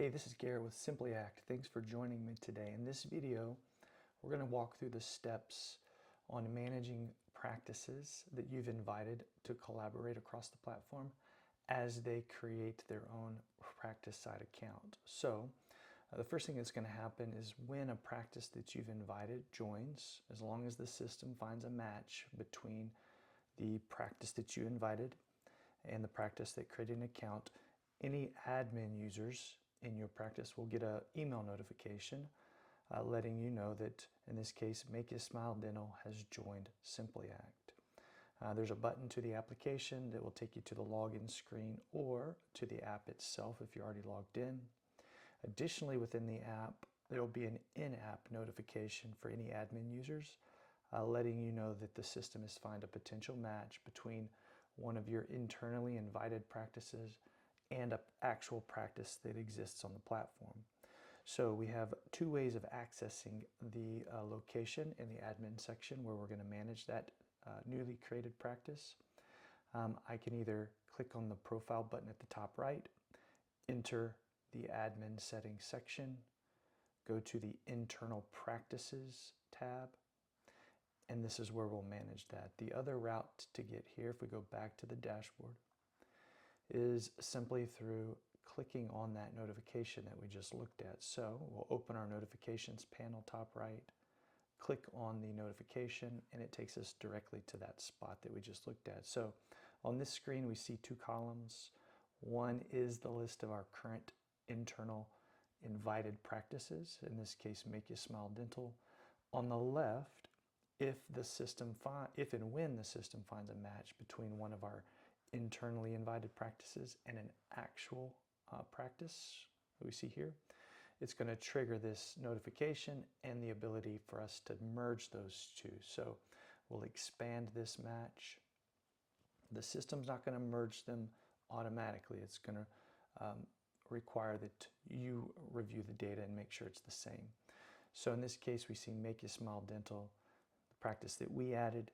Hey, this is Garrett with Sympliact. Thanks for joining me today. In this video, we're going to walk through the steps on managing practices that you've invited to collaborate across the platform as they create their own practice site account. So, the first thing that's going to happen is when a practice that you've invited joins, as long as the system finds a match between the practice that you invited and the practice that created an account, any admin users in your practice will get an email notification letting you know that, in this case, Make You Smile Dental has joined Sympliact. There's a button to the application that will take you to the login screen or to the app itself if you're already logged in. Additionally, within the app, there will be an in-app notification for any admin users letting you know that the system has found a potential match between one of your internally invited practices and an actual practice that exists on the platform. So we have two ways of accessing the location in the admin section where we're going to manage that newly created practice. I can either click on the profile button at the top right, enter the admin settings section, go to the internal practices tab, and this is where we'll manage that. The other route to get here, if we go back to the dashboard, is simply through clicking on that notification that we just looked at. So we'll open our notifications panel top right, click on the notification, and it takes us directly to that spot that we just looked at. So on this screen we see two columns. One is the list of our current internal invited practices, in this case Make You Smile Dental. On the left, if and when the system finds a match between one of our internally invited practices and an actual practice that we see here, it's going to trigger this notification and the ability for us to merge those two. So we'll expand this match. The system's not going to merge them automatically. It's going to require that you review the data and make sure it's the same. So in this case, we see Make You Smile Dental, the practice that we added,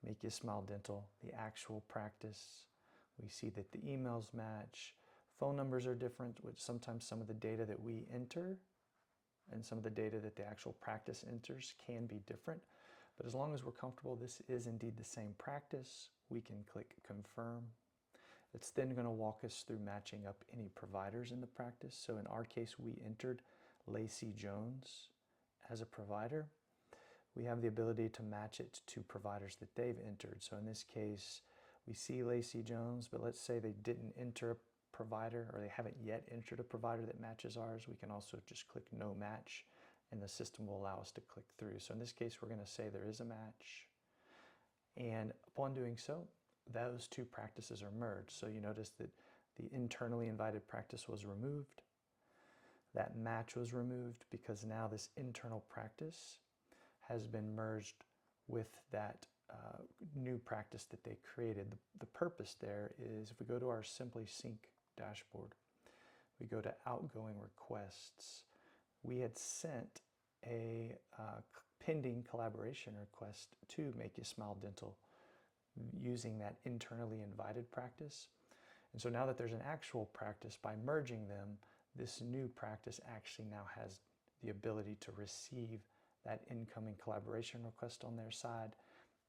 Make You Smile Dental, the actual practice. We see that the emails match, phone numbers are different, which sometimes some of the data that we enter and some of the data that the actual practice enters can be different. But as long as we're comfortable this is indeed the same practice, we can click Confirm. It's then going to walk us through matching up any providers in the practice. So in our case, we entered Lacey Jones as a provider. We have the ability to match it to providers that they've entered. So in this case, we see Lacey Jones, but let's say they didn't enter a provider or they haven't yet entered a provider that matches ours. We can also just click No Match and the system will allow us to click through. So in this case, we're going to say there is a match. And upon doing so, those two practices are merged. So you notice that the internally invited practice was removed. That match was removed because now this internal practice has been merged with that new practice that they created. The purpose there is, if we go to our Simply Sync dashboard, we go to outgoing requests. We had sent a pending collaboration request to Make You Smile Dental using that internally invited practice. And so now that there's an actual practice, by merging them, this new practice actually now has the ability to receive that incoming collaboration request on their side,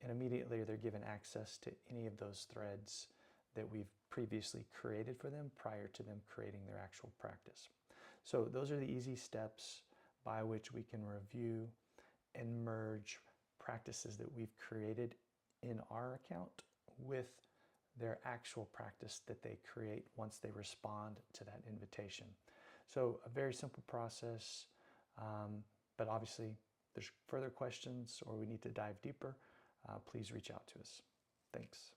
and immediately they're given access to any of those threads that we've previously created for them prior to them creating their actual practice. So those are the easy steps by which we can review and merge practices that we've created in our account with their actual practice that they create once they respond to that invitation. So a very simple process, but obviously if there's further questions or we need to dive deeper, please reach out to us. Thanks.